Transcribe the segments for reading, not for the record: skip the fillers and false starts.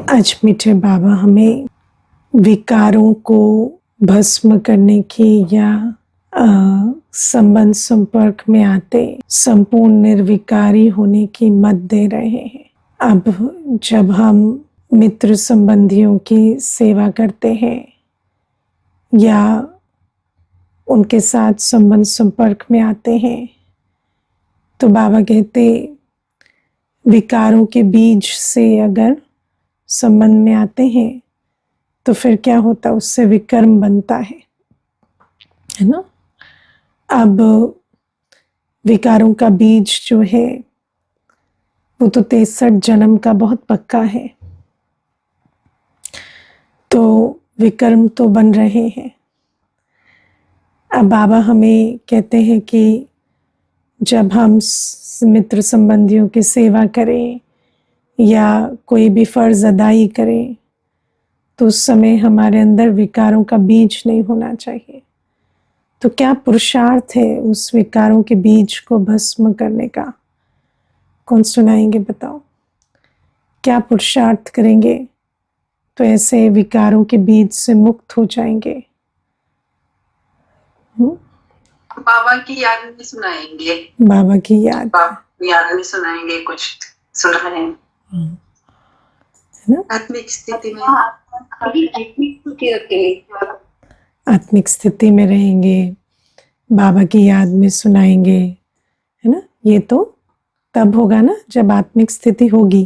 आज मीठे बाबा हमें विकारों को भस्म करने की या संबंध संपर्क में आते संपूर्ण निर्विकारी होने की मत दे रहे हैं। अब जब हम मित्र संबंधियों की सेवा करते हैं या उनके साथ संबंध संपर्क में आते हैं तो बाबा कहते विकारों के बीज से अगर संबंध में आते हैं तो फिर क्या होता है, उससे विकर्म बनता है ना। अब विकारों का बीज जो है वो तो 63 जन्म का बहुत पक्का है, तो विकर्म तो बन रहे हैं। अब बाबा हमें कहते हैं कि जब हम मित्र संबंधियों की सेवा करें या कोई भी फर्ज अदाई करें तो उस समय हमारे अंदर विकारों का बीज नहीं होना चाहिए। तो क्या पुरुषार्थ है उस विकारों के बीज को भस्म करने का? कौन सुनाएंगे, बताओ क्या पुरुषार्थ करेंगे तो ऐसे विकारों के बीज से मुक्त हो जाएंगे? बाबा की याद में सुनाएंगे। बाबा की याद में सुनाएंगे, कुछ सुन रहे हैं है ना। आत्मिक स्थिति में आत्मिक स्थिति में रहेंगे, बाबा की याद में सुनाएंगे, है ना। ये तो तब होगा ना जब आत्मिक स्थिति होगी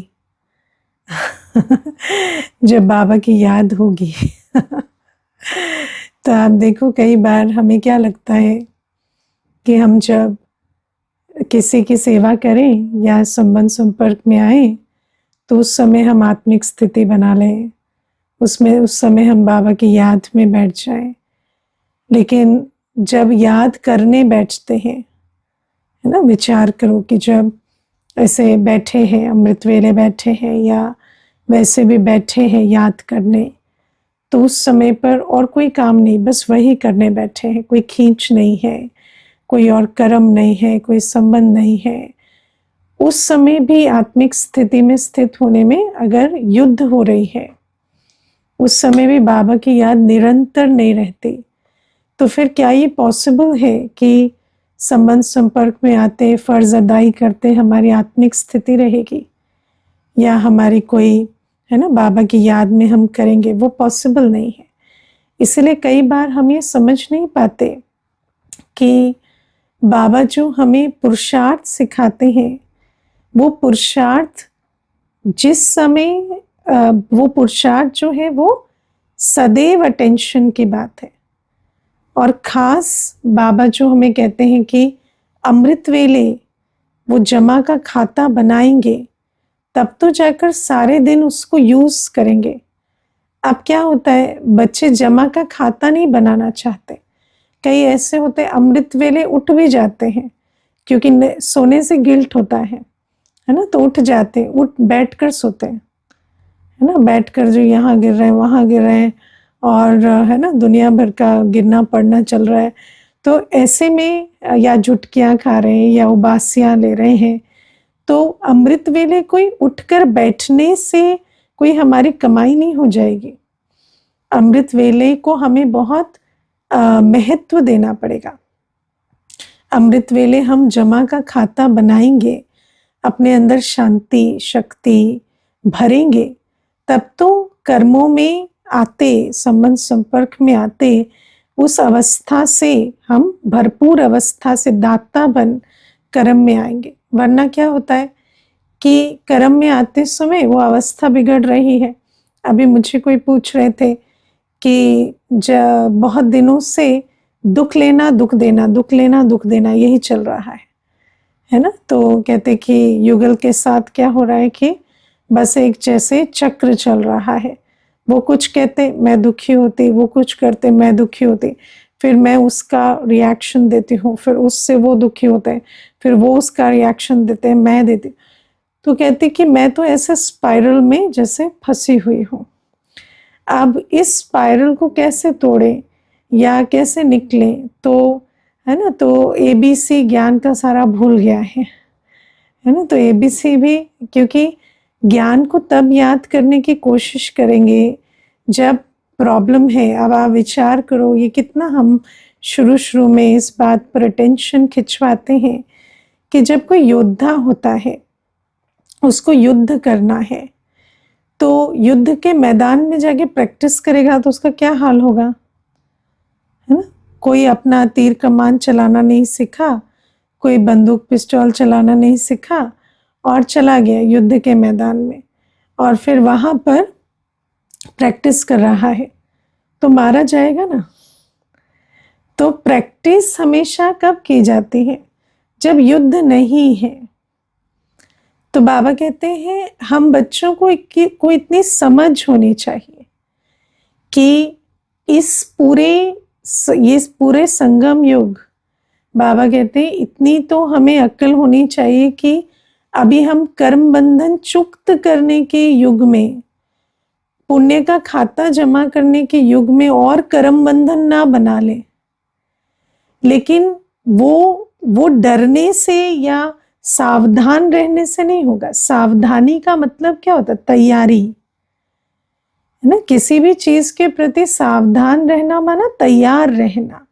जब बाबा की याद होगी तो आप देखो कई बार हमें क्या लगता है कि हम जब किसी की सेवा करें या संबंध संपर्क में आए तो उस समय हम आत्मिक स्थिति बना लें, उस समय हम बाबा की याद में बैठ जाएं। लेकिन जब याद करने बैठते हैं, है ना, विचार करो कि जब ऐसे बैठे हैं, अमृत वेले बैठे हैं या वैसे भी बैठे हैं याद करने, तो उस समय पर और कोई काम नहीं, बस वही करने बैठे हैं। कोई खींच नहीं है, कोई और कर्म नहीं है, कोई संबंध नहीं है। उस समय भी आत्मिक स्थिति में स्थित होने में अगर युद्ध हो रही है, उस समय भी बाबा की याद निरंतर नहीं रहती, तो फिर क्या ये पॉसिबल है कि संबंध संपर्क में आते फर्ज अदाई करते हमारी आत्मिक स्थिति रहेगी या हमारी कोई, है ना, बाबा की याद में हम करेंगे? वो पॉसिबल नहीं है। इसलिए कई बार हम ये समझ नहीं पाते कि बाबा जो हमें पुरुषार्थ सिखाते हैं वो पुरुषार्थ जिस समय वो पुरुषार्थ जो है वो सदैव अटेंशन की बात है। और खास बाबा जो हमें कहते हैं कि अमृत वेले वो जमा का खाता बनाएंगे तब तो जाकर सारे दिन उसको यूज करेंगे। अब क्या होता है, बच्चे जमा का खाता नहीं बनाना चाहते। कई ऐसे होते अमृत वेले उठ भी जाते हैं क्योंकि सोने से गिल्ट होता है ना, तो उठ जाते, बैठ कर सोते हैं, है ना, बैठकर जो यहाँ गिर रहे हैं वहाँ गिर रहे हैं और है ना दुनिया भर का गिरना पड़ना चल रहा है। तो ऐसे में या झुटकियाँ खा रहे हैं या उबासियाँ ले रहे हैं, तो अमृत वेले कोई उठकर बैठने से कोई हमारी कमाई नहीं हो जाएगी। अमृत वेले को हमें बहुत महत्व देना पड़ेगा। अमृत वेले हम जमा का खाता बनाएंगे, अपने अंदर शांति शक्ति भरेंगे, तब तो कर्मों में आते संबंध संपर्क में आते उस अवस्था से हम भरपूर अवस्था से दाता बन कर्म में आएंगे। वरना क्या होता है कि कर्म में आते समय वो अवस्था बिगड़ रही है। अभी मुझे कोई पूछ रहे थे कि बहुत दिनों से दुख लेना दुख देना, दुख लेना दुख देना यही चल रहा है ना। तो कहते कि युगल के साथ क्या हो रहा है कि बस एक जैसे चक्र चल रहा है। वो कुछ कहते मैं दुखी होती, वो कुछ करते मैं दुखी होती, फिर मैं उसका रिएक्शन देती हूँ, फिर उससे वो दुखी होते हैं, फिर वो उसका रिएक्शन देते हैं, मैं देती। तो कहती कि मैं तो ऐसे स्पाइरल में जैसे फंसी हुई हूँ। अब इस स्पाइरल को कैसे तोड़ें या कैसे निकलें? तो है ना, तो ABC ज्ञान का सारा भूल गया है ना। तो ABC भी, क्योंकि ज्ञान को तब याद करने की कोशिश करेंगे जब प्रॉब्लम है। अब आप विचार करो, ये कितना हम शुरू शुरू में इस बात पर अटेंशन खिंचवाते हैं कि जब कोई योद्धा होता है, उसको युद्ध करना है, तो युद्ध के मैदान में जाके प्रैक्टिस करेगा तो उसका क्या हाल होगा, है ना। कोई अपना तीर कमान चलाना नहीं सीखा, कोई बंदूक पिस्टल चलाना नहीं सीखा और चला गया युद्ध के मैदान में, और फिर वहां पर प्रैक्टिस कर रहा है तो मारा जाएगा ना। तो प्रैक्टिस हमेशा कब की जाती है, जब युद्ध नहीं है। तो बाबा कहते हैं हम बच्चों को इतनी समझ होनी चाहिए कि इस पूरे संगम युग, बाबा कहते हैं इतनी तो हमें अक्ल होनी चाहिए कि अभी हम कर्म बंधन चुक्त करने के युग में, पुण्य का खाता जमा करने के युग में और कर्म बंधन ना बना ले। लेकिन वो डरने से या सावधान रहने से नहीं होगा। सावधानी का मतलब क्या होता है, तैयारी, है ना। किसी भी चीज के प्रति सावधान रहना माना तैयार रहना।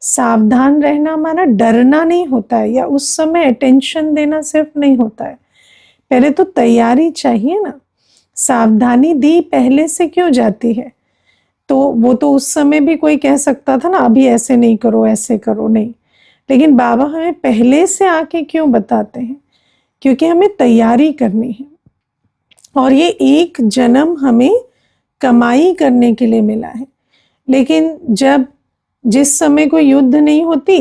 सावधान रहना माना डरना नहीं होता है, या उस समय अटेंशन देना सिर्फ नहीं होता है। पहले तो तैयारी चाहिए ना। सावधानी दी पहले से क्यों जाती है, तो वो तो उस समय भी कोई कह सकता था ना, अभी ऐसे नहीं करो ऐसे करो, नहीं। लेकिन बाबा हमें पहले से आके क्यों बताते हैं, क्योंकि हमें तैयारी करनी है। और ये एक जन्म हमें कमाई करने के लिए मिला है। लेकिन जिस समय कोई युद्ध नहीं होती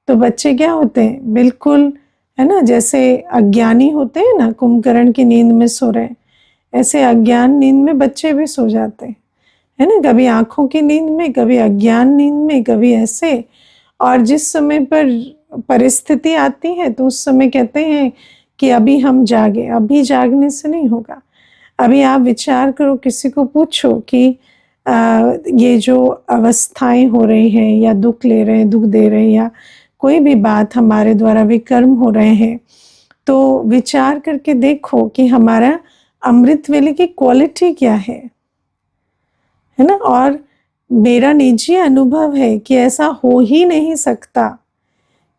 तो बच्चे क्या होते हैं, बिल्कुल, है ना, जैसे अज्ञानी होते हैं ना, कुंभकर्ण की नींद में सो रहे, ऐसे अज्ञान नींद में बच्चे भी सो जाते हैं, है ना। कभी आंखों की नींद में, कभी अज्ञान नींद में, कभी ऐसे। और जिस समय पर परिस्थिति आती है तो उस समय कहते हैं कि अभी हम जागे। अभी जागने से नहीं होगा। अभी आप विचार करो, किसी को पूछो कि ये जो अवस्थाएं हो रही हैं या दुख ले रहे हैं, दुख दे रहे हैं, या कोई भी बात हमारे द्वारा विकर्म हो रहे हैं, तो विचार करके देखो कि हमारा अमृत वेले की क्वालिटी क्या है ना। और मेरा निजी अनुभव है कि ऐसा हो ही नहीं सकता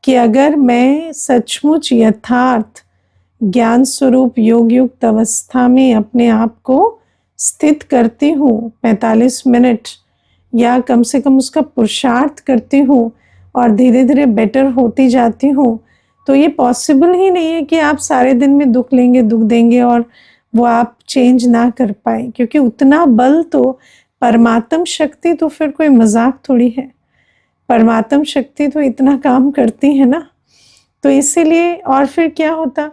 कि अगर मैं सचमुच यथार्थ ज्ञान स्वरूप योग युक्त अवस्था में अपने आप को स्थित करती हूँ 45 मिनट, या कम से कम उसका पुरुषार्थ करती हूँ और धीरे धीरे बेटर होती जाती हूँ, तो ये पॉसिबल ही नहीं है कि आप सारे दिन में दुख लेंगे, दुख देंगे और वो आप चेंज ना कर पाए। क्योंकि उतना बल तो परमात्म शक्ति तो फिर कोई मजाक थोड़ी है। परमात्म शक्ति तो इतना काम करती है ना। तो इसीलिए, और फिर क्या होता,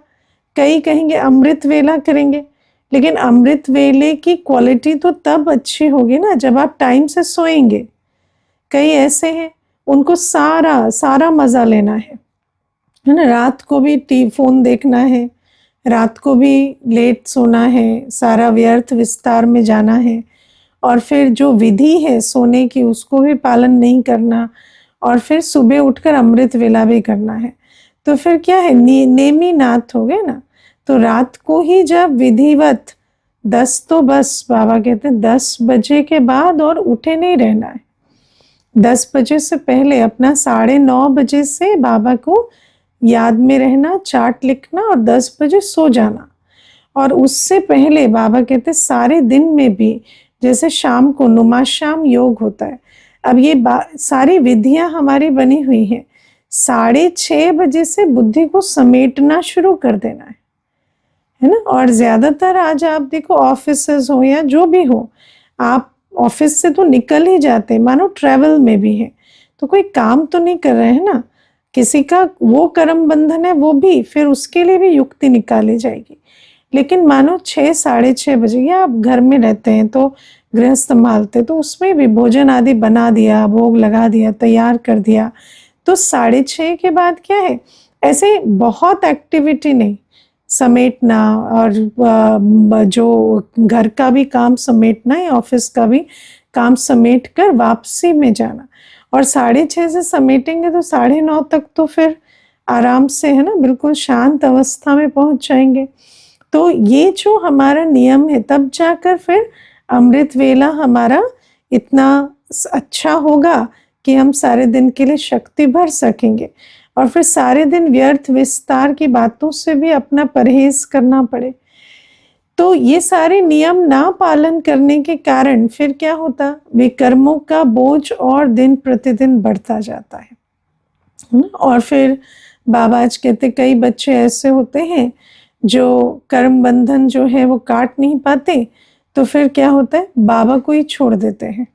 कई कहेंगे अमृत वेला करेंगे, लेकिन अमृत वेले की क्वालिटी तो तब अच्छी होगी ना जब आप टाइम से सोएंगे। कई ऐसे हैं उनको सारा मजा लेना है ना। रात को भी फोन देखना है, रात को भी लेट सोना है, सारा व्यर्थ विस्तार में जाना है, और फिर जो विधि है सोने की उसको भी पालन नहीं करना, और फिर सुबह उठकर अमृत वेला भी करना है। तो फिर क्या है, नेमी नाथ हो गए ना। तो रात को ही जब विधिवत 10, तो बस बाबा कहते हैं 10 बजे के बाद और उठे नहीं रहना है। 10 बजे से पहले अपना 9:30 बजे से बाबा को याद में रहना, चार्ट लिखना और 10 बजे सो जाना। और उससे पहले बाबा कहते सारे दिन में भी, जैसे शाम को नुमा शाम योग होता है। अब ये सारी विधियां हमारी बनी हुई हैं। 6:30 बजे से बुद्धि को समेटना शुरू कर देना है ना। और ज्यादातर आज आप देखो ऑफिसेस हो या जो भी हो, आप ऑफिस से तो निकल ही जाते हैं, मानो ट्रैवल में भी है, तो कोई काम तो नहीं कर रहे हैं ना। किसी का वो कर्म बंधन है, वो भी फिर उसके लिए भी युक्ति निकाली जाएगी। लेकिन मानो 6-6:30 बजे, या आप घर में रहते हैं तो गृह संभालते, तो उसमें भी भोजन आदि बना दिया, भोग लगा दिया, तैयार कर दिया, तो 6:30 के बाद क्या है, ऐसे बहुत एक्टिविटी नहीं, समेटना, और जो घर का भी काम समेटना है, ऑफिस का भी काम समेट कर वापसी में जाना। और 6:30 से समेटेंगे तो 9:30 तक तो फिर आराम से, है ना, बिल्कुल शांत अवस्था में पहुंच जाएंगे। तो ये जो हमारा नियम है, तब जाकर फिर अमृत वेला हमारा इतना अच्छा होगा कि हम सारे दिन के लिए शक्ति भर सकेंगे, और फिर सारे दिन व्यर्थ विस्तार की बातों से भी अपना परहेज करना पड़े। तो ये सारे नियम ना पालन करने के कारण फिर क्या होता, विकर्मों का बोझ और दिन प्रतिदिन बढ़ता जाता है। और फिर बाबा आज कहते कई बच्चे ऐसे होते हैं जो कर्म बंधन जो है वो काट नहीं पाते, तो फिर क्या होता है, बाबा को ही छोड़ देते हैं,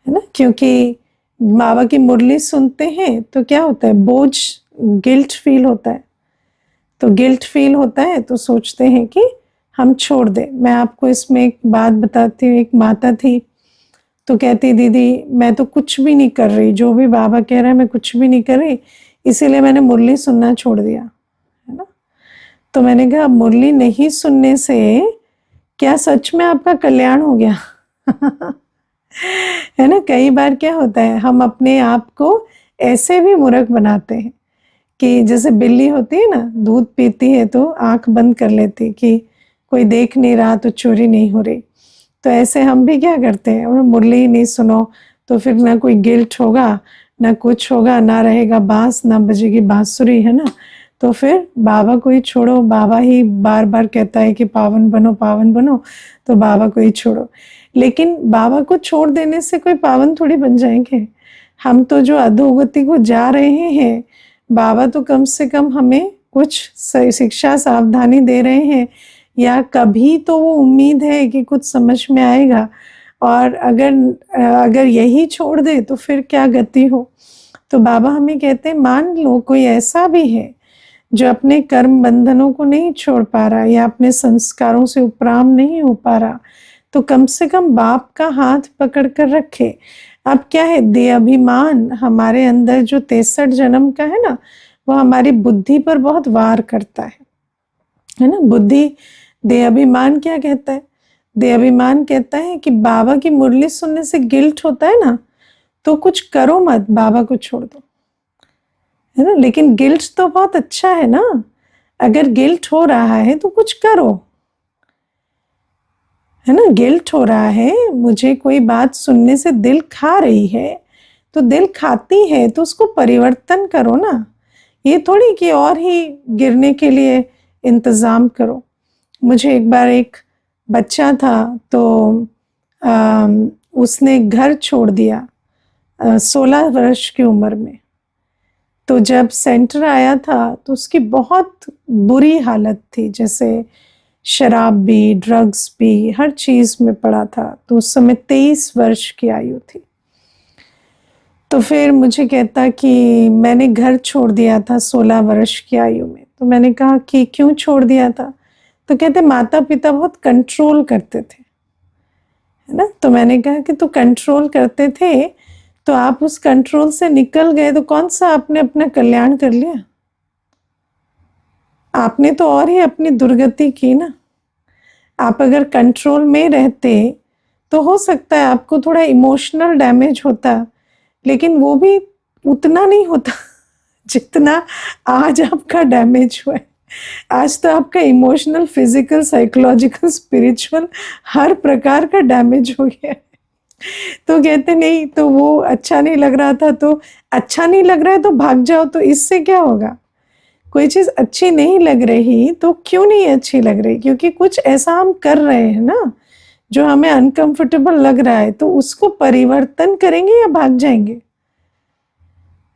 है ना। क्योंकि बाबा की मुरली सुनते हैं तो क्या होता है, बोझ, गिल्ट फील होता है। तो गिल्ट फील होता है तो सोचते हैं कि हम छोड़ दें। मैं आपको इसमें एक बात बताती हूँ। एक माता थी तो कहती, दीदी मैं तो कुछ भी नहीं कर रही, जो भी बाबा कह रहा है मैं कुछ भी नहीं कर रही, इसीलिए मैंने मुरली सुनना छोड़ दिया, है ना। तो मैंने कहा, मुरली नहीं सुनने से क्या सच में आपका कल्याण हो गया? है ना। कई बार क्या होता है, हम अपने आप को ऐसे भी मूर्ख बनाते हैं कि जैसे बिल्ली होती है ना, दूध पीती है तो आंख बंद कर लेती कि कोई देख नहीं रहा तो चोरी नहीं हो रही। तो ऐसे हम भी क्या करते हैं, मुरली ही नहीं सुनो तो फिर ना कोई गिल्ट होगा, ना कुछ होगा, ना रहेगा बांस, ना बजेगी बांसुरी, है ना। तो फिर बाबा को ही छोड़ो, बाबा ही बार बार कहता है कि पावन बनो पावन बनो, तो बाबा को ही छोड़ो। लेकिन बाबा को छोड़ देने से कोई पावन थोड़ी बन जाएंगे। हम तो जो अधोगति को जा रहे हैं, बाबा तो कम से कम हमें कुछ शिक्षा सावधानी दे रहे हैं, या कभी तो वो उम्मीद है कि कुछ समझ में आएगा। और अगर यही छोड़ दे तो फिर क्या गति हो। तो बाबा हमें कहते हैं, मान लो कोई ऐसा भी है जो अपने कर्म बंधनों को नहीं छोड़ पा रहा, या अपने संस्कारों से उपराम नहीं हो पा रहा, तो कम से कम बाप का हाथ पकड़ कर रखे। अब क्या है, देह अभिमान हमारे अंदर जो 63 जन्म का है ना, वो हमारी बुद्धि पर बहुत वार करता है ना। बुद्धि, देह अभिमान क्या कहता है, देह अभिमान कहता है कि बाबा की मुरली सुनने से गिल्ट होता है ना, तो कुछ करो मत, बाबा को छोड़ दो, है ना। लेकिन गिल्ट तो बहुत अच्छा है ना, अगर गिल्ट हो रहा है तो कुछ करो, है ना। गिल्ट हो रहा है, मुझे कोई बात सुनने से दिल खा रही है, तो दिल खाती है तो उसको परिवर्तन करो ना। ये थोड़ी कि और ही गिरने के लिए इंतज़ाम करो। मुझे एक बार एक बच्चा था तो उसने घर छोड़ दिया 16 वर्ष की उम्र में। तो जब सेंटर आया था तो उसकी बहुत बुरी हालत थी, जैसे शराब भी, ड्रग्स भी, हर चीज़ में पड़ा था। तो उस समय 23 वर्ष की आयु थी। तो फिर मुझे कहता कि मैंने घर छोड़ दिया था 16 वर्ष की आयु में। तो मैंने कहा कि क्यों छोड़ दिया था? तो कहते माता पिता बहुत कंट्रोल करते थे, है ना। तो मैंने कहा कि तो कंट्रोल करते थे तो आप उस कंट्रोल से निकल गए, तो कौन सा आपने अपना कल्याण कर लिया? आपने तो और ही अपनी दुर्गति की ना। आप अगर कंट्रोल में रहते तो हो सकता है आपको थोड़ा इमोशनल डैमेज होता, लेकिन वो भी उतना नहीं होता जितना आज आपका डैमेज हुआ है। आज तो आपका इमोशनल, फिजिकल, साइकोलॉजिकल, स्पिरिचुअल हर प्रकार का डैमेज हो गया है। तो कहते नहीं, तो वो अच्छा नहीं लग रहा था, तो अच्छा नहीं लग रहा है तो भाग जाओ, तो इससे क्या होगा? कोई चीज़ अच्छी नहीं लग रही तो क्यों नहीं अच्छी लग रही? क्योंकि कुछ ऐसा हम कर रहे हैं ना जो हमें अनकंफर्टेबल लग रहा है, तो उसको परिवर्तन करेंगे या भाग जाएंगे,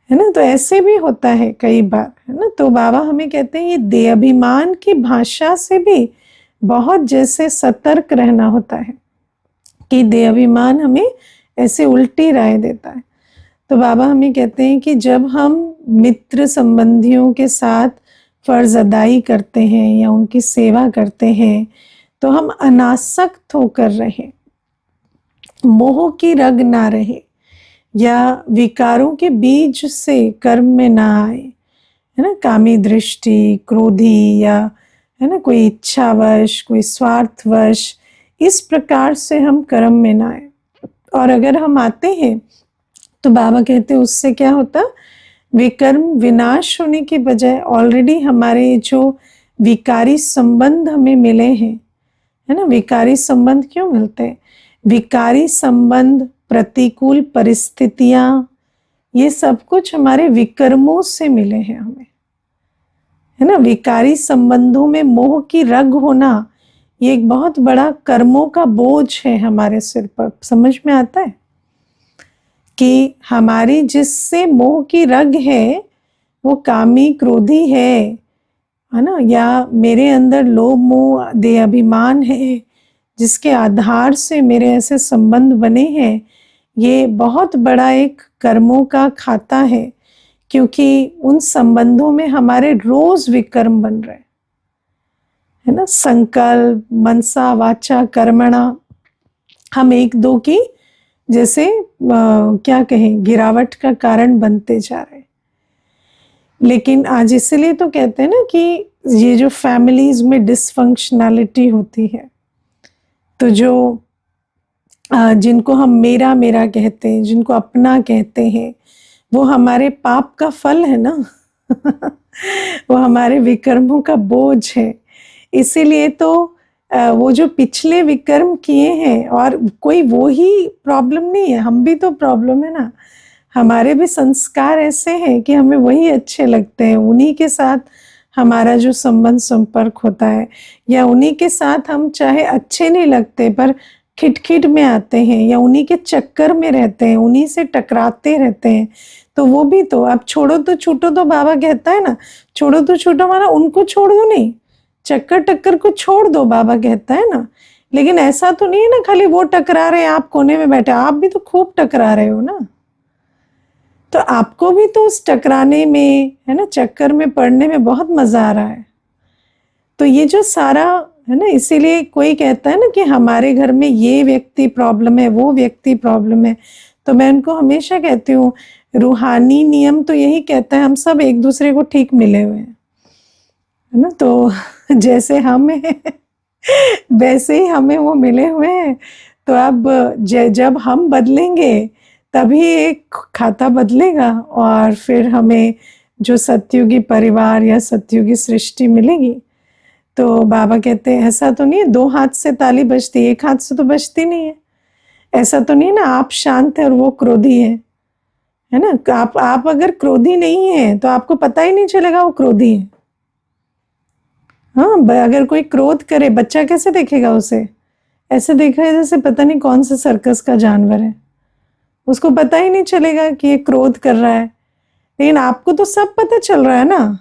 है ना। तो ऐसे भी होता है कई बार, है ना। तो बाबा हमें कहते हैं ये देह अभिमान की भाषा से भी बहुत जैसे सतर्क रहना होता है कि देह अभिमान हमें ऐसे उल्टी राय देता है। तो बाबा हमें कहते हैं कि जब हम मित्र संबंधियों के साथ फर्ज अदाई करते हैं या उनकी सेवा करते हैं, तो हम अनासक्त होकर रहें, मोह की रग ना रहे, या विकारों के बीज से कर्म में ना आए, है ना। कामी दृष्टि, क्रोधी, या है ना कोई इच्छावश, कोई स्वार्थवश, इस प्रकार से हम कर्म में ना आए। और अगर हम आते हैं तो बाबा कहते हैं उससे क्या होता, विकर्म विनाश होने की बजाय ऑलरेडी हमारे जो विकारी संबंध हमें मिले हैं, है ना। विकारी संबंध क्यों मिलते हैं? विकारी संबंध, प्रतिकूल परिस्थितियां, ये सब कुछ हमारे विकर्मों से मिले हैं हमें, है ना। विकारी संबंधों में मोह की रग होना, ये एक बहुत बड़ा कर्मों का बोझ है हमारे सिर पर। समझ में आता है कि हमारी जिससे मोह की रग है वो कामी क्रोधी है ना, या मेरे अंदर लोभ मोह देह अभिमान है, जिसके आधार से मेरे ऐसे संबंध बने हैं, ये बहुत बड़ा एक कर्मों का खाता है, क्योंकि उन संबंधों में हमारे रोज विकर्म बन रहे हैं, है ना। संकल्प, मनसा, वाचा, कर्मणा, हम एक दो की जैसे क्या कहें, गिरावट का कारण बनते जा रहे हैं। लेकिन आज इसलिए तो कहते हैं ना कि ये जो फैमिलीज में डिसफंक्शनैलिटी होती है, तो जो जिनको हम मेरा मेरा कहते हैं, जिनको अपना कहते हैं, वो हमारे पाप का फल है ना। वो हमारे विकर्मों का बोझ है। इसीलिए तो वो जो पिछले विकर्म किए हैं, और कोई वो ही प्रॉब्लम नहीं है, हम भी तो प्रॉब्लम है ना। हमारे भी संस्कार ऐसे हैं कि हमें वही अच्छे लगते हैं, उन्हीं के साथ हमारा जो संबंध संपर्क होता है, या उन्हीं के साथ हम चाहे अच्छे नहीं लगते पर खिटखिट में आते हैं, या उन्हीं के चक्कर में रहते हैं, उन्हीं से टकराते रहते हैं। तो वो भी तो, अब छोड़ो तो छूटो, तो बाबा कहता है ना, छोड़ो तो छूटो माना उनको छोड़ दो नहीं, चक्कर टक्कर को छोड़ दो, बाबा कहता है ना। लेकिन ऐसा तो नहीं है ना खाली वो टकरा रहे हैं, आप कोने में बैठे, आप भी तो खूब टकरा रहे हो ना। तो आपको भी तो उस टकराने में, है ना, चक्कर में पड़ने में बहुत मजा आ रहा है। तो ये जो सारा है ना, इसीलिए कोई कहता है ना कि हमारे घर में ये व्यक्ति प्रॉब्लम है, वो व्यक्ति प्रॉब्लम है, तो मैं उनको हमेशा कहती हूँ, रूहानी नियम तो यही कहता है हम सब एक दूसरे को ठीक मिले हुए हैं, है ना। तो जैसे हम हैं वैसे ही हमें वो मिले हुए हैं। तो अब जब हम बदलेंगे तभी एक खाता बदलेगा, और फिर हमें जो सतयुगी परिवार या सतयुगी सृष्टि मिलेगी। तो बाबा कहते हैं ऐसा तो नहीं है 2 हाथ से ताली बजती, 1 हाथ से तो बजती नहीं है। ऐसा तो नहीं है ना आप शांत है और वो क्रोधी है ना। आप अगर क्रोधी नहीं है तो आपको पता ही नहीं चलेगा वो क्रोधी है। हाँ, अगर कोई क्रोध करे, बच्चा कैसे देखेगा उसे? ऐसे देखा जैसे पता नहीं कौन से सर्कस का जानवर है, उसको पता ही नहीं चलेगा कि ये क्रोध कर रहा है। लेकिन आपको तो सब पता चल रहा है ना,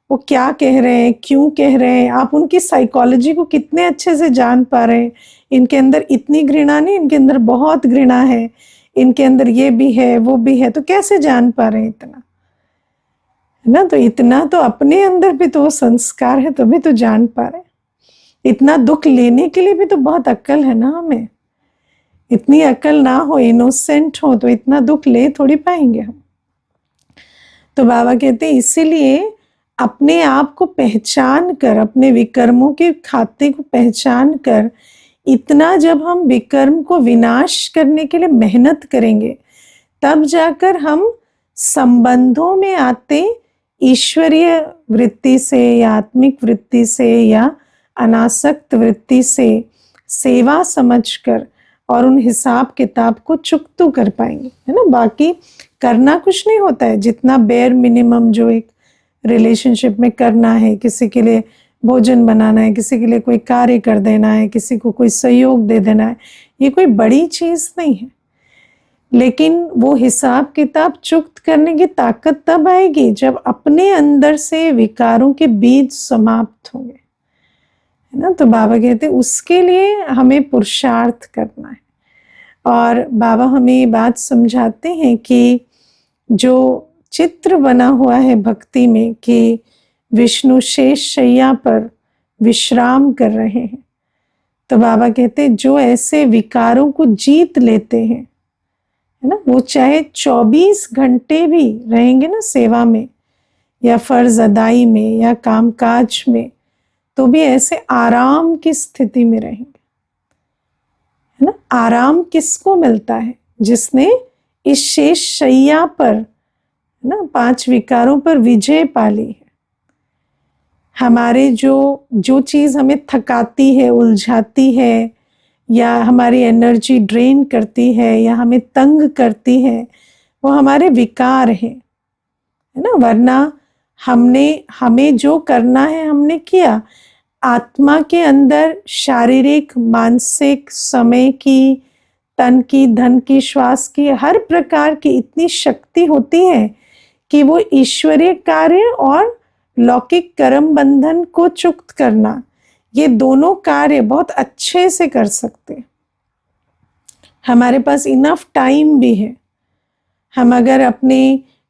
वो क्या कह रहे हैं, क्यों कह रहे हैं, आप उनकी साइकोलॉजी को कितने अच्छे से जान पा रहे हैं। इनके अंदर इतनी घृणा नहीं, इनके अंदर बहुत घृणा है, इनके अंदर ये भी है वो भी है, तो कैसे जान पा रहे हैं इतना, है ना। तो इतना तो अपने अंदर भी तो संस्कार है, तभी तो जान पा रहे हैं। इतना दुख लेने के लिए भी तो बहुत अक्ल है ना हमें। इतनी अक्ल ना हो, इनोसेंट हो, तो इतना दुख ले थोड़ी पाएंगे हम। तो बाबा कहते हैं इसीलिए अपने आप को पहचान कर, अपने विकर्मों के खाते को पहचान कर, इतना जब हम विकर्म को विनाश करने के लिए मेहनत करेंगे, तब जाकर हम संबंधों में आते ईश्वरीय वृत्ति से या आत्मिक वृत्ति से या अनासक्त वृत्ति से सेवा समझकर और उन हिसाब किताब को चुकतू कर पाएंगे, है ना। बाकी करना कुछ नहीं होता है, जितना बेयर मिनिमम जो एक रिलेशनशिप में करना है, किसी के लिए भोजन बनाना है, किसी के लिए कोई कार्य कर देना है, किसी को कोई सहयोग दे देना है, ये कोई बड़ी चीज नहीं है। लेकिन वो हिसाब किताब चुक्त करने की ताकत तब आएगी जब अपने अंदर से विकारों के बीज समाप्त होंगे, है ना। तो बाबा कहते हैं उसके लिए हमें पुरुषार्थ करना है। और बाबा हमें ये बात समझाते हैं कि जो चित्र बना हुआ है भक्ति में कि विष्णु शेष शैया पर विश्राम कर रहे हैं, तो बाबा कहते हैं जो ऐसे विकारों को जीत लेते हैं, है ना, वो चाहे 24 घंटे भी रहेंगे ना सेवा में या फर्ज अदाई में या कामकाज में, तो भी ऐसे आराम की स्थिति में रहेंगे, है ना। आराम किसको मिलता है? जिसने इस शेष शैया पर, है ना, 5 विकारों पर विजय पा ली है। हमारे जो चीज़ हमें थकाती है, उलझाती है, या हमारी एनर्जी ड्रेन करती है, या हमें तंग करती है, वो हमारे विकार है ना। वरना हमें जो करना है हमने किया। आत्मा के अंदर शारीरिक, मानसिक, समय की, तन की, धन की, श्वास की, हर प्रकार की इतनी शक्ति होती है कि वो ईश्वरीय कार्य और लौकिक कर्म बंधन को चुक्त करना, ये दोनों कार्य बहुत अच्छे से कर सकते। हमारे पास इनफ टाइम भी है। हम अगर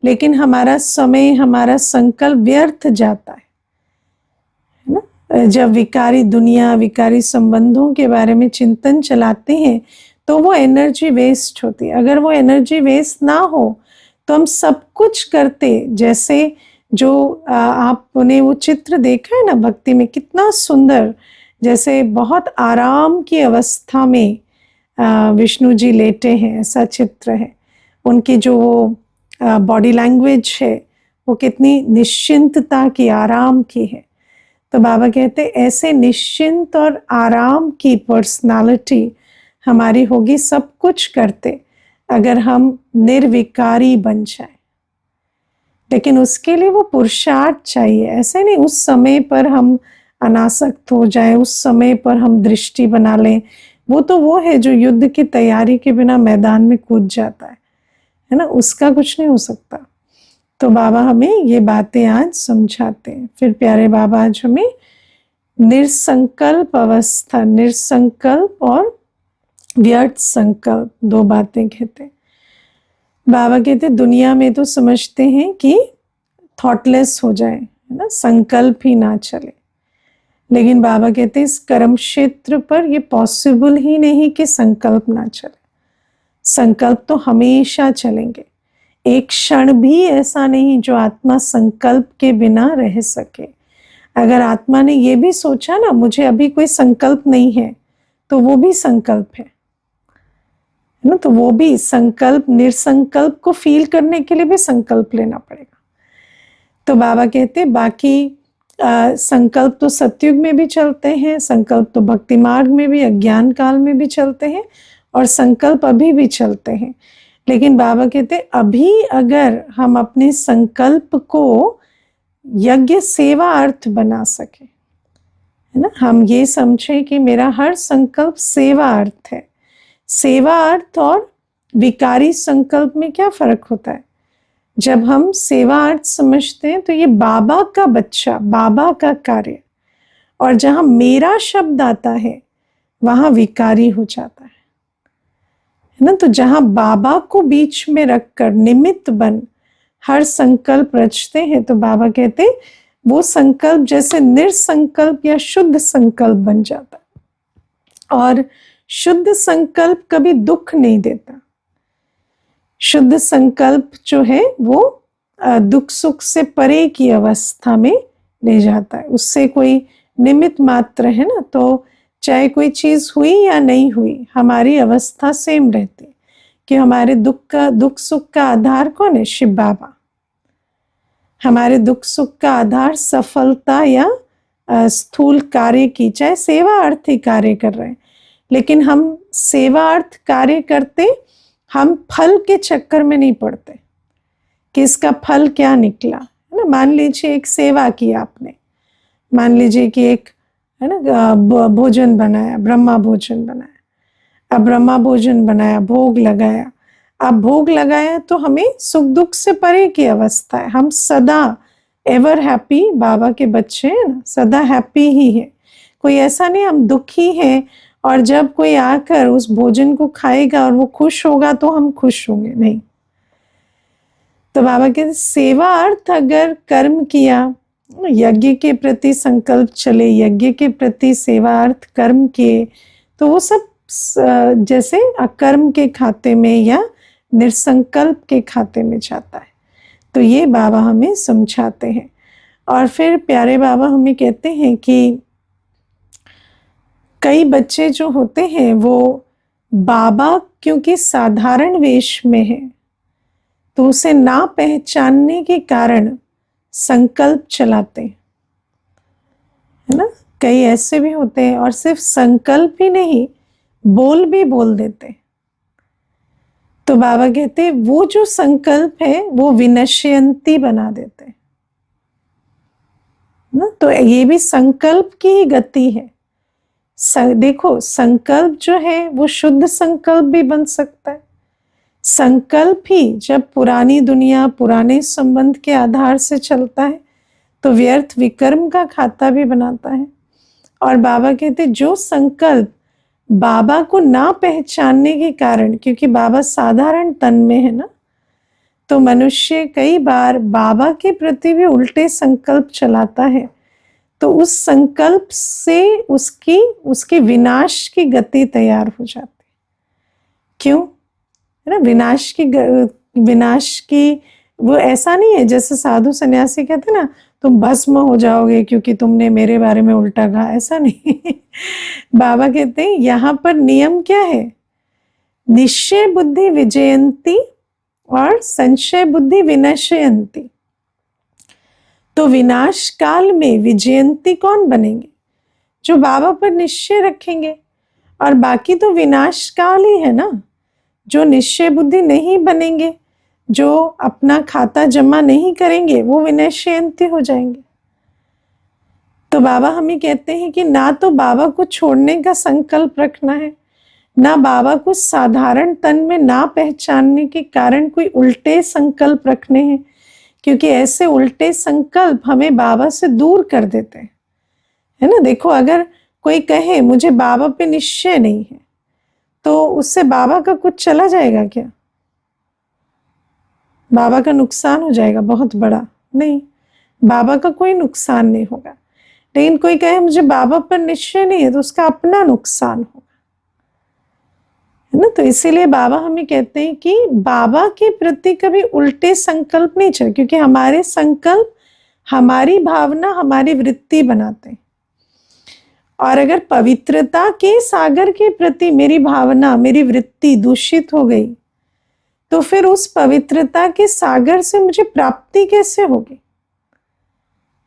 लेकिन हमारा समय, हमारा संकल्प व्यर्थ जाता है ना। जब विकारी दुनिया, विकारी संबंधों के बारे में चिंतन चलाते हैं तो वो एनर्जी वेस्ट होती है। अगर वो एनर्जी वेस्ट ना हो तो हम सब कुछ करते। जैसे जो आपने वो चित्र देखा है ना भक्ति में, कितना सुंदर, जैसे बहुत आराम की अवस्था में विष्णु जी लेटे हैं, ऐसा चित्र है। उनकी जो वो बॉडी लैंग्वेज है वो कितनी निश्चिंतता की, आराम की है। तो बाबा कहते ऐसे निश्चिंत और आराम की पर्सनालिटी हमारी होगी सब कुछ करते, अगर हम निर्विकारी बन जाए। लेकिन उसके लिए वो पुरुषार्थ चाहिए। ऐसे नहीं उस समय पर हम अनासक्त हो जाए, उस समय पर हम दृष्टि बना लें। वो है जो युद्ध की तैयारी के बिना मैदान में कूद जाता है ना, उसका कुछ नहीं हो सकता। तो बाबा हमें ये बातें आज समझाते हैं। फिर प्यारे बाबा आज हमें निर्संकल्प अवस्था, निर्संकल्प और व्यर्थ संकल्प, दो बातें कहते हैं। बाबा कहते दुनिया में तो समझते हैं कि थॉटलेस हो जाए, है ना, संकल्प ही ना चले। लेकिन बाबा कहते इस कर्म क्षेत्र पर ये पॉसिबल ही नहीं कि संकल्प ना चले। संकल्प तो हमेशा चलेंगे। एक क्षण भी ऐसा नहीं जो आत्मा संकल्प के बिना रह सके। अगर आत्मा ने ये भी सोचा ना मुझे अभी कोई संकल्प नहीं है, तो वो भी संकल्प है ना। तो वो भी संकल्प, निर्संकल्प को फील करने के लिए भी संकल्प लेना पड़ेगा। तो बाबा कहते बाकी संकल्प तो सतयुग में भी चलते हैं, संकल्प तो भक्ति मार्ग में भी, अज्ञान काल में भी चलते हैं, और संकल्प अभी भी चलते हैं। लेकिन बाबा कहते अभी अगर हम अपने संकल्प को यज्ञ सेवा अर्थ बना सके, है ना, हम ये समझे कि मेरा हर संकल्प सेवा अर्थ है। सेवा अर्थ और विकारी संकल्प में क्या फर्क होता है? जब हम सेवा अर्थ समझते हैं तो ये बाबा का बच्चा, बाबा का कार्य, और जहां मेरा शब्द आता है वहां विकारी हो जाता है ना। तो जहां बाबा को बीच में रखकर निमित्त बन हर संकल्प रचते हैं, तो बाबा कहते वो संकल्प जैसे निर्संकल्प या शुद्ध संकल्प बन जाता है। और शुद्ध संकल्प कभी दुख नहीं देता। शुद्ध संकल्प जो है वो दुख सुख से परे की अवस्था में ले जाता है। उससे कोई निमित्त मात्र है ना, तो चाहे कोई चीज हुई या नहीं हुई, हमारी अवस्था सेम रहती है। कि हमारे दुख सुख का आधार कौन है? शिव बाबा। हमारे दुख सुख का आधार सफलता या स्थूल कार्य की, चाहे सेवा अर्थ ही कार्य कर रहे हैं, लेकिन हम सेवा अर्थ कार्य करते, हम फल के चक्कर में नहीं पड़ते कि इसका फल क्या निकला, है ना। मान लीजिए एक सेवा की आपने, मान लीजिए कि एक, है ना, भोजन बनाया, ब्रह्मा भोजन बनाया। अब ब्रह्मा भोजन बनाया, भोग लगाया। अब भोग लगाया तो हमें सुख दुख से परे की अवस्था है। हम सदा एवर हैप्पी, बाबा के बच्चे हैं ना, सदा हैप्पी ही है। कोई ऐसा नहीं हम दुखी हैं और जब कोई आकर उस भोजन को खाएगा और वो खुश होगा तो हम खुश होंगे, नहीं। तो बाबा के सेवा अर्थ अगर कर्म किया, यज्ञ के प्रति संकल्प चले, यज्ञ के प्रति सेवा अर्थ कर्म किए, तो वो सब जैसे अकर्म के खाते में या निर्संकल्प के खाते में जाता है। तो ये बाबा हमें समझाते हैं। और फिर प्यारे बाबा हमें कहते हैं कि कई बच्चे जो होते हैं वो बाबा क्योंकि साधारण वेश में है, तो उसे ना पहचानने के कारण संकल्प चलाते हैं, है ना। कई ऐसे भी होते हैं और सिर्फ संकल्प ही नहीं, बोल भी बोल देते। तो बाबा कहते हैं वो जो संकल्प है वो विनश्यंती बना देते हैं ना। तो ये भी संकल्प की ही गति है। देखो, संकल्प जो है वो शुद्ध संकल्प भी बन सकता है। संकल्प ही जब पुरानी दुनिया, पुराने संबंध के आधार से चलता है तो व्यर्थ विकर्म का खाता भी बनाता है। और बाबा कहते जो संकल्प बाबा को ना पहचानने के कारण, क्योंकि बाबा साधारण तन में है ना, तो मनुष्य कई बार बाबा के प्रति भी उल्टे संकल्प चलाता है, तो उस संकल्प से उसके विनाश की गति तैयार हो जाती। क्यों? है ना, विनाश की वो ऐसा नहीं है जैसे साधु सन्यासी कहते ना, तुम भस्म हो जाओगे क्योंकि तुमने मेरे बारे में उल्टा कहा, ऐसा नहीं। बाबा कहते हैं यहाँ पर नियम क्या है? निश्चय बुद्धि विजयंती और संशय बुद्धि विनश्यंती। तो विनाश काल में विजयंती कौन बनेंगे? जो बाबा पर निश्चय रखेंगे। और बाकी तो विनाश काल ही है ना। जो निश्चय बुद्धि नहीं बनेंगे, जो अपना खाता जमा नहीं करेंगे, वो विनश्यंती हो जाएंगे। तो बाबा हमें कहते हैं कि ना तो बाबा को छोड़ने का संकल्प रखना है, ना बाबा को साधारण तन में ना पहचानने के कारण कोई उल्टे संकल्प रखने हैं, क्योंकि ऐसे उल्टे संकल्प हमें बाबा से दूर कर देते हैं, है ना। देखो, अगर कोई कहे मुझे बाबा पे निश्चय नहीं है, तो उससे बाबा का कुछ चला जाएगा क्या? बाबा का नुकसान हो जाएगा बहुत बड़ा? नहीं, बाबा का कोई नुकसान नहीं होगा। लेकिन कोई कहे मुझे बाबा पर निश्चय नहीं है, तो उसका अपना नुकसान होगा, है ना। तो इसीलिए बाबा हमें कहते हैं कि बाबा के प्रति कभी उल्टे संकल्प नहीं चले, क्योंकि हमारे संकल्प हमारी भावना, हमारी वृत्ति बनाते हैं। और अगर पवित्रता के सागर के प्रति मेरी भावना, मेरी वृत्ति दूषित हो गई, तो फिर उस पवित्रता के सागर से मुझे प्राप्ति कैसे होगी?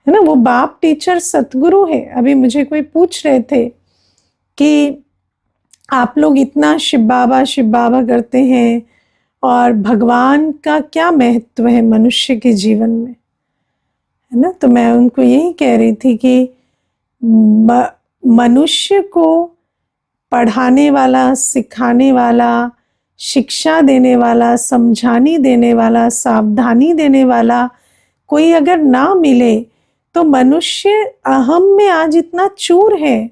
है ना। वो बाप टीचर सतगुरु है। अभी मुझे कोई पूछ रहे थे कि आप लोग इतना शिव बाबा करते हैं, और भगवान का क्या महत्व है मनुष्य के जीवन में, है ना। तो मैं उनको यही कह रही थी कि मनुष्य को पढ़ाने वाला, सिखाने वाला, शिक्षा देने वाला, समझानी देने वाला, सावधानी देने वाला कोई अगर ना मिले, तो मनुष्य अहम में आज इतना चूर है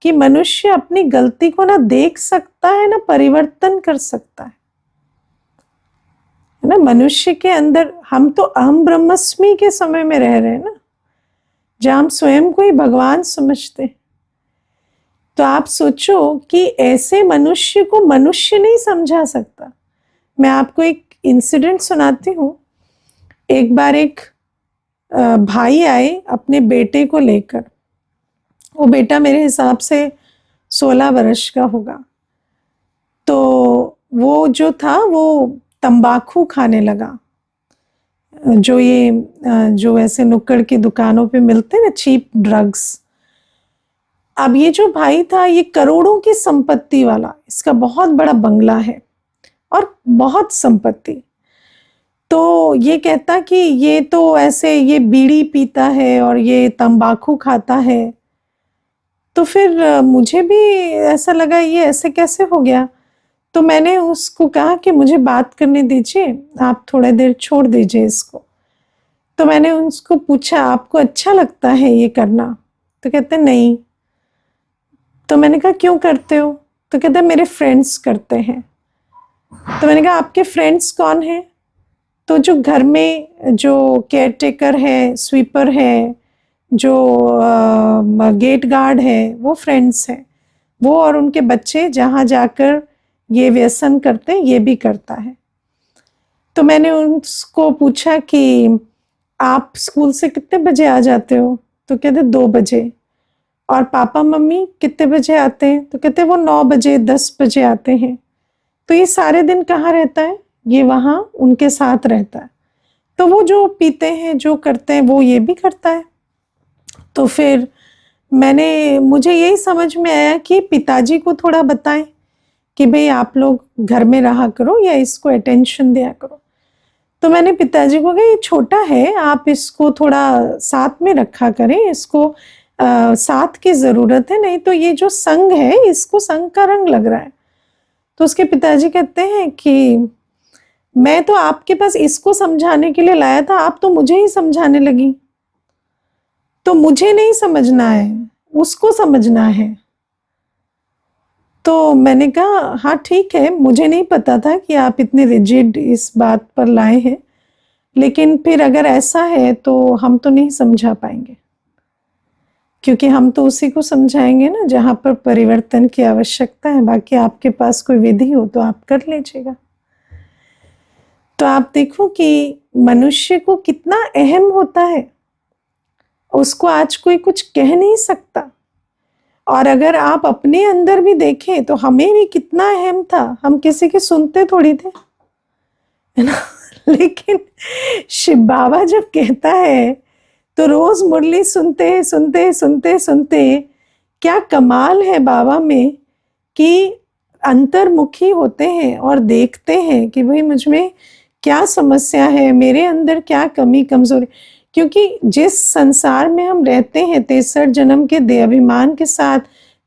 कि मनुष्य अपनी गलती को ना देख सकता है, ना परिवर्तन कर सकता है ना। मनुष्य के अंदर, हम तो अहम ब्रह्मस्मि के समय में रह रहे हैं ना, जहां हम स्वयं को ही भगवान समझते हैं। तो आप सोचो कि ऐसे मनुष्य को मनुष्य नहीं समझा सकता। मैं आपको एक इंसिडेंट सुनाती हूँ। एक बार एक भाई आए अपने बेटे को लेकर। वो बेटा मेरे हिसाब से 16 वर्ष का होगा। तो वो जो था वो तंबाकू खाने लगा, जो ऐसे नुक्कड़ की दुकानों पे मिलते हैं ना, चीप ड्रग्स। अब ये जो भाई था, ये करोड़ों की संपत्ति वाला, इसका बहुत बड़ा बंगला है और बहुत संपत्ति। तो ये कहता कि ये तो ऐसे, ये बीड़ी पीता है और ये तंबाकू खाता है। तो फिर मुझे भी ऐसा लगा ये ऐसे कैसे हो गया। तो मैंने उसको कहा कि मुझे बात करने दीजिए, आप थोड़ा देर छोड़ दीजिए इसको। तो मैंने उसको पूछा, आपको अच्छा लगता है ये करना? तो कहते नहीं। तो मैंने कहा क्यों करते हो? तो कहते मेरे फ्रेंड्स करते हैं। तो मैंने कहा आपके फ्रेंड्स कौन हैं? तो जो घर में जो केयरटेकर है, स्वीपर है, जो गेट गार्ड है, वो फ्रेंड्स हैं। वो और उनके बच्चे जहाँ जाकर ये व्यसन करते हैं, ये भी करता है। तो मैंने उसको पूछा कि आप स्कूल से कितने बजे आ जाते हो? तो कहते 2 बजे। और पापा मम्मी कितने बजे आते हैं? तो कहते वो 9 बजे 10 बजे आते हैं। तो ये सारे दिन कहाँ रहता है? ये वहाँ उनके साथ रहता है। तो वो जो पीते हैं, जो करते हैं, वो ये भी करता है। तो फिर मुझे यही समझ में आया कि पिताजी को थोड़ा बताएं कि भाई आप लोग घर में रहा करो या इसको अटेंशन दिया करो। तो मैंने पिताजी को कहा ये छोटा है, आप इसको थोड़ा साथ में रखा करें, इसको साथ की ज़रूरत है, नहीं तो ये जो संग है इसको संग का रंग लग रहा है। तो उसके पिताजी कहते हैं कि मैं तो आपके पास इसको समझाने के लिए लाया था, आप तो मुझे ही समझाने लगी। तो मुझे नहीं समझना है, उसको समझना है। तो मैंने कहा हाँ ठीक है, मुझे नहीं पता था कि आप इतने रिजिड इस बात पर लाए हैं, लेकिन फिर अगर ऐसा है तो हम तो नहीं समझा पाएंगे, क्योंकि हम तो उसी को समझाएंगे ना जहाँ पर परिवर्तन की आवश्यकता है। बाकी आपके पास कोई विधि हो तो आप कर लीजिएगा। तो आप देखो कि मनुष्य को कितना अहम होता है, उसको आज कोई कुछ कह नहीं सकता। और अगर आप अपने अंदर भी देखें तो हमें भी कितना अहम था, हम किसी के सुनते थोड़ी थे, है ना। लेकिन शिव बाबा जब कहता है तो रोज मुरली सुनते सुनते सुनते सुनते क्या कमाल है बाबा में कि अंतर्मुखी होते हैं और देखते हैं कि भाई मुझ में क्या समस्या है, मेरे अंदर क्या कमी कमजोरी। क्योंकि जिस संसार में हम रहते हैं 63 जन्म के देहाभिमान के साथ,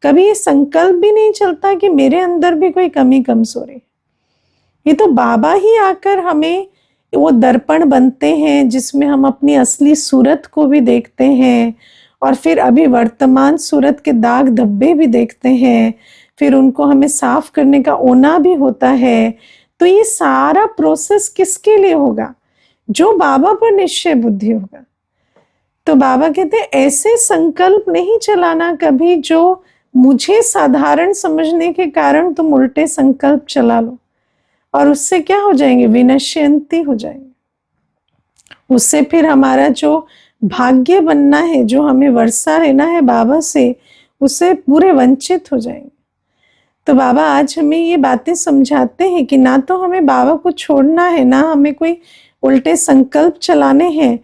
कभी ये संकल्प भी नहीं चलता कि मेरे अंदर भी कोई कमी कमजोरी। ये तो बाबा ही आकर हमें वो दर्पण बनते हैं जिसमें हम अपनी असली सूरत को भी देखते हैं, और फिर अभी वर्तमान सूरत के दाग धब्बे भी देखते हैं, फिर उनको हमें साफ करने का ओना भी होता है। तो ये सारा प्रोसेस किसके लिए होगा? जो बाबा पर निश्चय बुद्धि होगा। तो बाबा कहते हैं ऐसे संकल्प नहीं चलाना कभी जो मुझे साधारण समझने के कारण तुम उल्टे संकल्प चला लो, और उससे क्या हो जाएंगे? विनश्यंती हो जाएंगे। उससे फिर हमारा जो भाग्य बनना है, जो हमें वर्षा लेना है बाबा से, उससे पूरे वंचित हो जाएंगे। तो बाबा आज हमें ये बातें समझाते हैं कि ना तो हमें बाबा को छोड़ना है, ना हमें कोई उल्टे संकल्प चलाने हैं।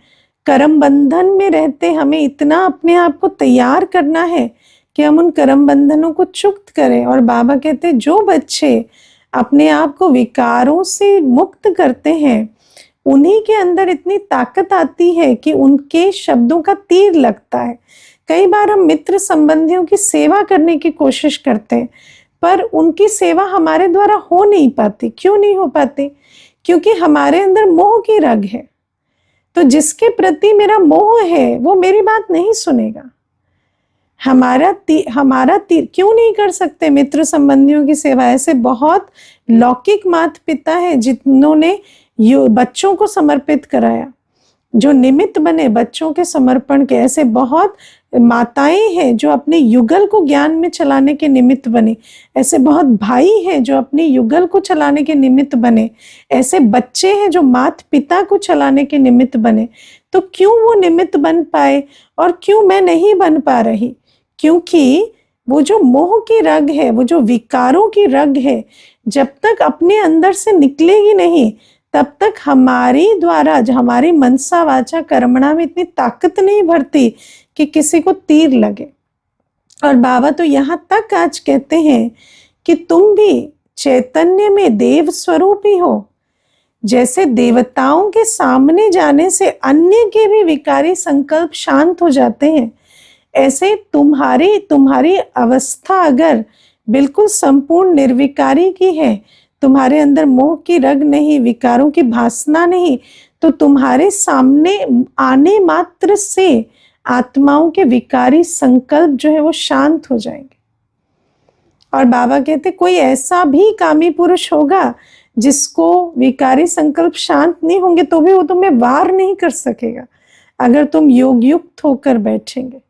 कर्म बंधन में रहते हमें इतना अपने आप को तैयार करना है कि हम उन कर्म बंधनों को चुक्त करें। और बाबा कहते हैं जो बच्चे अपने आप को विकारों से मुक्त करते हैं, उन्हीं के अंदर इतनी ताकत आती है कि उनके शब्दों का तीर लगता है। कई बार हम मित्र संबंधियों की सेवा करने की कोशिश करते हैं, पर उनकी सेवा हमारे द्वारा हो नहीं पाती। क्यों नहीं हो पाती? क्योंकि हमारे अंदर मोह की रग है। तो जिसके प्रति मेरा मोह है वो मेरी बात नहीं सुनेगा। हमारा तीर क्यों नहीं कर सकते मित्र संबंधियों की सेवा? ऐसे बहुत लौकिक माता पिता है जिन्होंने बच्चों को समर्पित कराया, जो निमित्त बने बच्चों के समर्पण के। ऐसे बहुत माताएं हैं जो अपने युगल को ज्ञान में चलाने के निमित्त बने। ऐसे बहुत भाई हैं जो अपने युगल को चलाने के निमित्त बने। ऐसे बच्चे हैं जो माता पिता को चलाने के निमित्त बने। तो क्यों वो निमित्त बन पाए और क्यों मैं नहीं बन पा रही? क्योंकि वो जो मोह की रग है, वो जो विकारों की रग है, जब तक अपने अंदर से निकलेगी नहीं, तब तक हमारी द्वारा जो हमारी मनसा वाचा कर्मणा में इतनी ताकत नहीं भरती कि किसी को तीर लगे। और बाबा तो यहाँ तक आज कहते हैं कि तुम भी चैतन्य में देव स्वरूप ही हो। जैसे देवताओं के सामने जाने से अन्य के भी विकारी संकल्प शांत हो जाते हैं, ऐसे तुम्हारी अवस्था अगर बिल्कुल संपूर्ण निर्विकारी की है, तुम्हारे अंदर मोह की रग नहीं, विकारों की भासना नहीं, तो तुम्हारे सामने आने मात्र से आत्माओं के विकारी संकल्प जो है वो शांत हो जाएंगे। और बाबा कहते कोई ऐसा भी कामी पुरुष होगा जिसको विकारी संकल्प शांत नहीं होंगे तो भी वो तुम्हें वार नहीं कर सकेगा अगर तुम योग युक्त होकर बैठेंगे।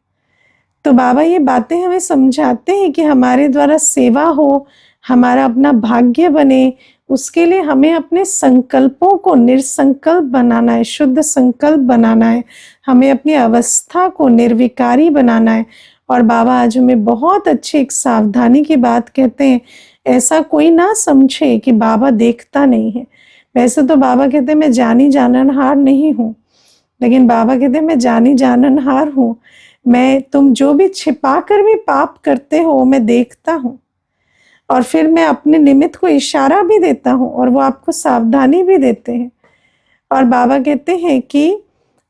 तो बाबा ये बातें हमें समझाते हैं कि हमारे द्वारा सेवा हो, हमारा अपना भाग्य बने, उसके लिए हमें अपने संकल्पों को निर्संकल्प बनाना है, शुद्ध संकल्प बनाना है। हमें अपनी अवस्था को निर्विकारी बनाना है। और बाबा आज हमें बहुत अच्छी एक सावधानी की बात कहते हैं, ऐसा कोई ना समझे कि बाबा देखता नहीं है। वैसे तो बाबा कहते हैं मैं जानी जाननहार नहीं हूँ, लेकिन बाबा कहते हैं मैं जानी जाननहार हूँ। मैं तुम जो भी छिपा कर भी पाप करते हो मैं देखता हूँ, और फिर मैं अपने निमित्त को इशारा भी देता हूँ और वो आपको सावधानी भी देते हैं। और बाबा कहते हैं कि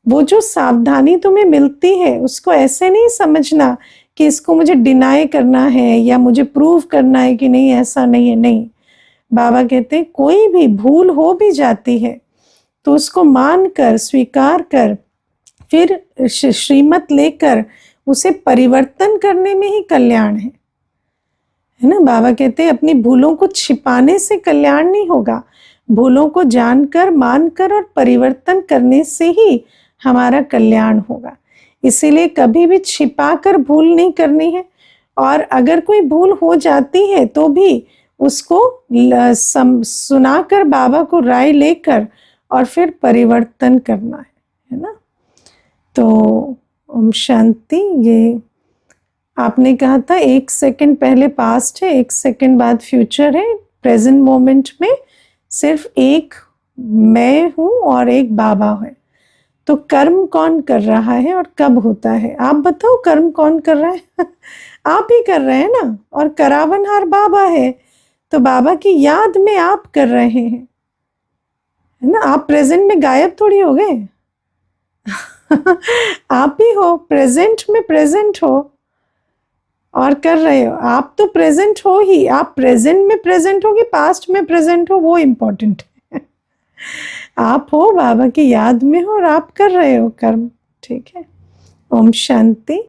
वो जो सावधानी तुम्हें मिलती है उसको ऐसे नहीं समझना कि इसको मुझे डिनाई करना है या मुझे प्रूव करना है कि नहीं ऐसा नहीं है। नहीं, बाबा कहते हैं कोई भी भूल हो भी जाती है तो उसको मान कर स्वीकार कर फिर श्रीमत लेकर उसे परिवर्तन करने में ही कल्याण है ना। बाबा कहते हैं अपनी भूलों को छिपाने से कल्याण नहीं होगा, भूलों को जानकर मानकर और परिवर्तन करने से ही हमारा कल्याण होगा। इसीलिए कभी भी छिपा कर भूल नहीं करनी है, और अगर कोई भूल हो जाती है तो भी उसको सुनाकर बाबा को राय लेकर और फिर परिवर्तन करना है ना। तो ओम शांति। ये आपने कहा था 1 सेकंड पहले पास्ट है, 1 सेकंड बाद फ्यूचर है। प्रेजेंट मोमेंट में सिर्फ एक मैं हूँ और एक बाबा है। तो कर्म कौन कर रहा है और कब होता है? आप बताओ, कर्म कौन कर रहा है? आप ही कर रहे हैं ना, और करावनहार बाबा है। तो बाबा की याद में आप कर रहे हैं, है ना। आप प्रेजेंट में गायब थोड़ी हो गए। आप ही हो, प्रेजेंट में प्रेजेंट हो और कर रहे हो। आप तो प्रेजेंट हो ही। आप प्रेजेंट में प्रेजेंट हो कि पास्ट में प्रेजेंट हो, वो इम्पोर्टेंट है। आप हो, बाबा की याद में हो और आप कर रहे हो कर्म। ठीक है। ओम शांति।